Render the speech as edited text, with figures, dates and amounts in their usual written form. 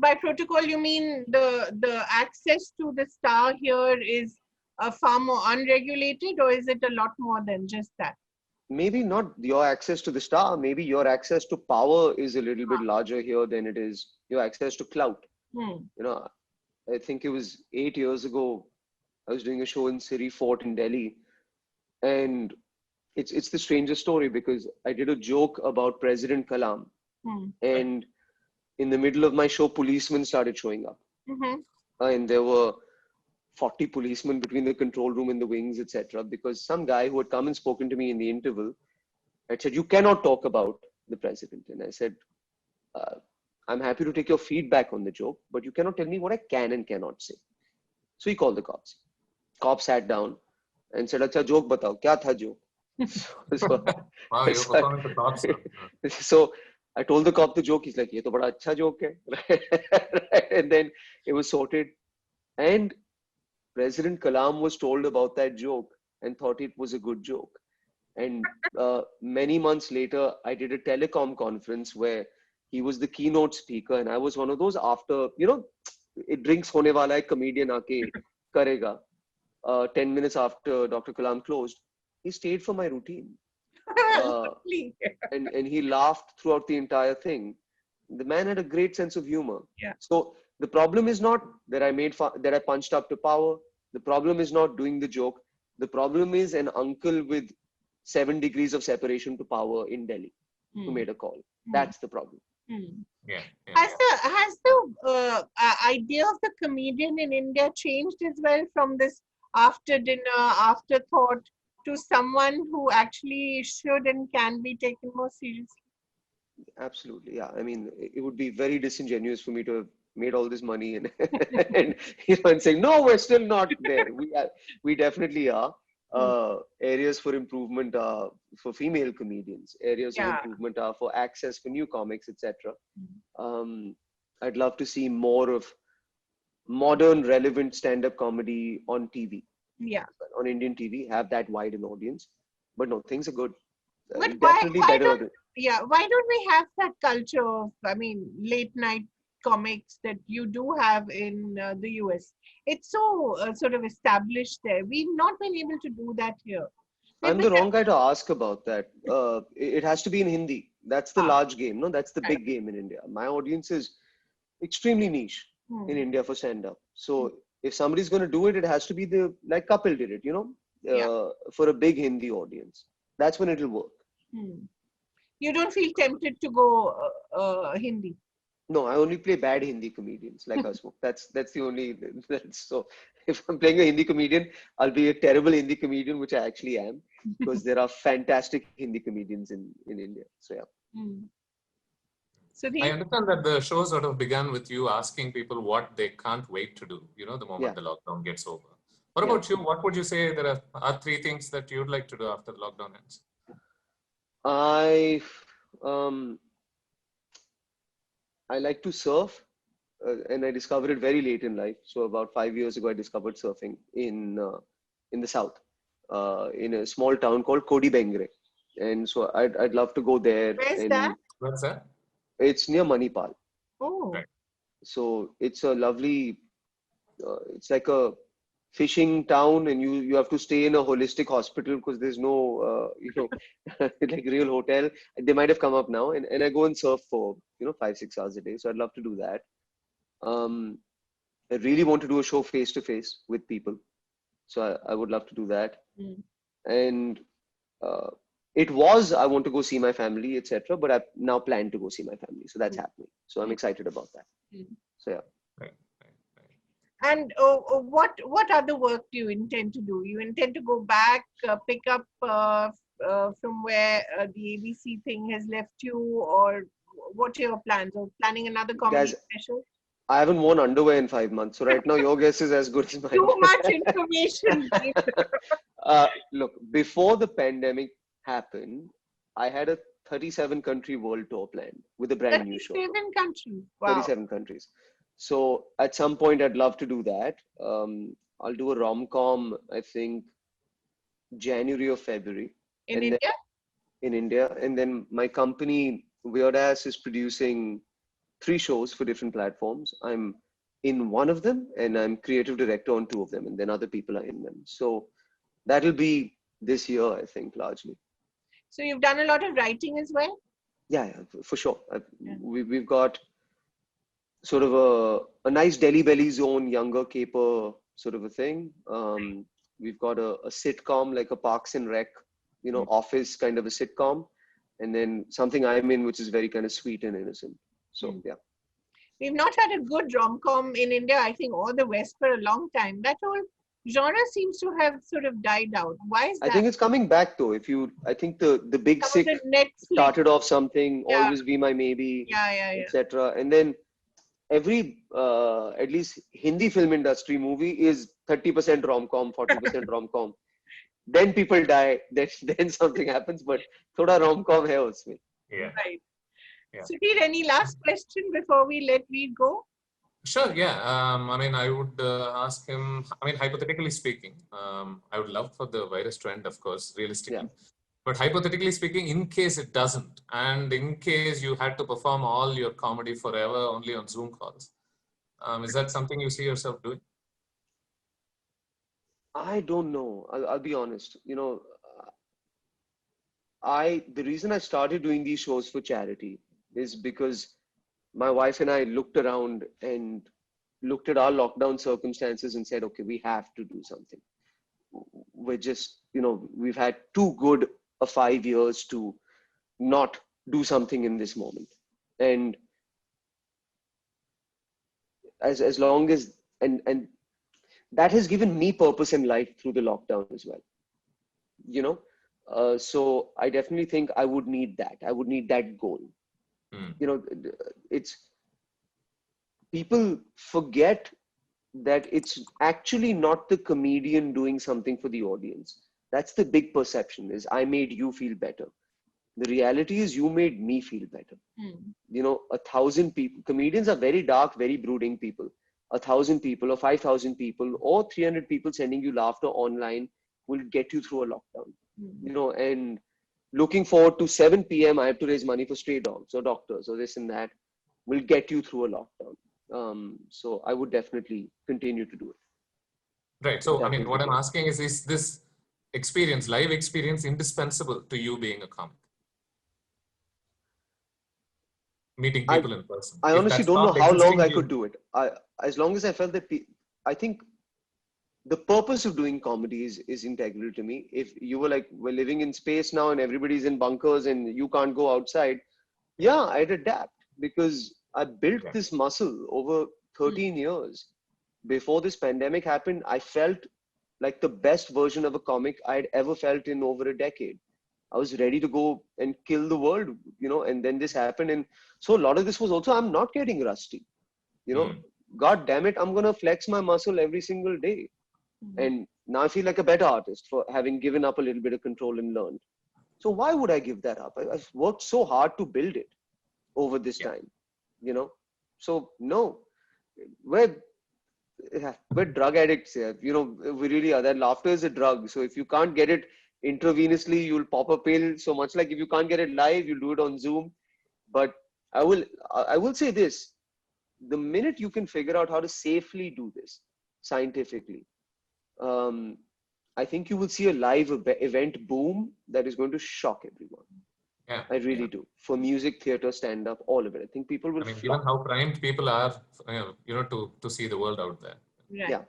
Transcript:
by protocol, you mean the access to the star here is far more unregulated, or is it a lot more than just that? Maybe not your access to the star, maybe your access to power is a little bit larger here than it is your access to clout. You know, I think it was 8 years ago, I was doing a show in Siri Fort in Delhi, and it's the strangest story because I did a joke about President Kalam, and in the middle of my show, policemen started showing up, and there were 40 policemen between the control room and the wings, etc. Because some guy who had come and spoken to me in the interval had said, "You cannot talk about the president," and I said, "I'm happy to take your feedback on the joke, but you cannot tell me what I can and cannot say." So he called the cops. Cop sat down and said, "Acha joke batao, kya tha joke?" Wow, you're performing the cops. So I told the cop the joke. He's like, "Ye to bada acha joke hai." And then it was sorted. And President Kalam was told about that joke and thought it was a good joke. And many months later, I did a telecom conference where he was the keynote speaker, and I was one of those after, it drinks hone wala hai comedian aake karega. 10 minutes after Dr. Kalam closed, he stayed for my routine. And he laughed throughout the entire thing. The man had a great sense of humor. Yeah. So the problem is not that I punched up to power. The problem is not doing the joke. The problem is an uncle with 7 degrees of separation to power in Delhi who made a call. That's the problem. Yeah. Has the idea of the comedian in India changed as well from this after dinner, afterthought, to someone who actually should and can be taken more seriously? Absolutely, yeah. I mean, it would be very disingenuous for me to have made all this money and and saying, no, we're still not there. We definitely are. Areas for improvement are for female comedians. Areas of improvement are for access for new comics, etc. I'd love to see more of modern, relevant stand-up comedy on TV. Yeah. On Indian TV, have that wide an audience. But no, things are good. But Definitely why better. why don't we have that culture of, late night comics that you do have in the US? It's so sort of established there. We've not been able to do that here. I'm the wrong guy to ask about that. It has to be in Hindi. That's the large game, no? That's the big game in India. My audience is extremely niche in India for stand-up. So if somebody's going to do it, it has to be like Kapil did it, for a big Hindi audience. That's when it'll work. You don't feel tempted to go Hindi? No, I only play bad Hindi comedians like us. That's the only. So if I'm playing a Hindi comedian, I'll be a terrible Hindi comedian, which I actually am, because there are fantastic Hindi comedians in India. So yeah. Sudhir? I understand that the show sort of began with you asking people what they can't wait to do, the moment the lockdown gets over. What about you? What would you say there are 3 things that you'd like to do after the lockdown ends? I like to surf, and I discovered it very late in life. So about 5 years ago, I discovered surfing in the south, in a small town called Kodibengre. And so I'd love to go there. Where's that? What's that? It's near Manipal. Oh. Right. So it's a lovely, it's like a fishing town, and you have to stay in a holistic hospital because there's no, like real hotel. They might have come up now, and I go and surf for 5-6 hours a day. So I'd love to do that. I really want to do a show face to face with people, so I would love to do that. And I want to go see my family, etc. But I now plan to go see my family, so that's happening. So I'm excited about that. So yeah. Right. And what other work do you intend to do? You intend to go back, pick up from where the ABC thing has left you, or what are your plans? Or planning another comedy special? I haven't worn underwear in 5 months, so right now your guess is as good as mine. Too much information. Look, before the pandemic happened, I had a 37-country world tour planned with a brand new show. 37 countries. Wow. 37 countries. So at some point, I'd love to do that. I'll do a rom-com, I think, January or February. In India? In India. And then my company, Weird Ass, is producing 3 shows for different platforms. I'm in one of them, and I'm creative director on 2 of them, and then other people are in them. So that'll be this year, I think, largely. So you've done a lot of writing as well? Yeah, for sure. We've got sort of a nice Delhi Belly zone, younger caper sort of a thing. We've got a sitcom, like a Parks and Rec, office kind of a sitcom. And then something I'm in, which is very kind of sweet and innocent. So, yeah. We've not had a good rom-com in India, I think, or the West for a long time. That whole genre seems to have sort of died out. Why is that? I think it's coming back though. I think the Big Sick started off something, Always Be My Maybe, etc. And then every, at least Hindi film industry movie is 30% rom-com, 40% rom-com. Then people die, then something happens, but thoda rom-com hai usme. Yeah. Right. Yeah. Sudhir, any last question before we let Veer go? Sure, yeah. I mean, I would ask him, hypothetically speaking, I would love for the virus to end, of course, realistically. Yeah. But hypothetically speaking, in case it doesn't, and in case you had to perform all your comedy forever only on Zoom calls, is that something you see yourself doing? I don't know. I'll be honest. The reason I started doing these shows for charity is because my wife and I looked around and looked at our lockdown circumstances and said, okay, we have to do something. We're just, we've had too good a 5 years to not do something in this moment. And as long as, and that has given me purpose in life through the lockdown as well. So I definitely think I would need that. I would need that goal. It's people forget that it's actually not the comedian doing something for the audience. That's the big perception, is I made you feel better. The reality is you made me feel better. 1,000 people, comedians are very dark, very brooding people. 1,000 people or 5,000 people or 300 people sending you laughter online will get you through a lockdown. And looking forward to 7 p.m. I have to raise money for stray dogs or doctors or this and that will get you through a lockdown. So I would definitely continue to do it. Right. So, what I'm asking is this experience, live experience, indispensable to you being a comic? Meeting people in person. I honestly don't know how long I could do it. As long as I felt that, I think the purpose of doing comedy is integral to me. If you were like, we're living in space now and everybody's in bunkers and you can't go outside, yeah, I'd adapt because I built this muscle over 13 years. Before this pandemic happened, I felt like the best version of a comic I'd ever felt in over a decade. I was ready to go and kill the world, and then this happened. And so a lot of this was also, I'm not getting rusty, God damn it, I'm going to flex my muscle every single day. And now I feel like a better artist for having given up a little bit of control and learned. So why would I give that up? I've worked so hard to build it over this time, So no, we're drug addicts here. We really are. That laughter is a drug. So if you can't get it intravenously, you'll pop a pill. So much like if you can't get it live, you'll do it on Zoom. But I will say this: the minute you can figure out how to safely do this scientifically, I think you will see a live event boom that is going to shock everyone. Yeah, I really do. For music, theater, stand-up, all of it. I think people will. Given how primed people are, to see the world out there. Right. Yeah.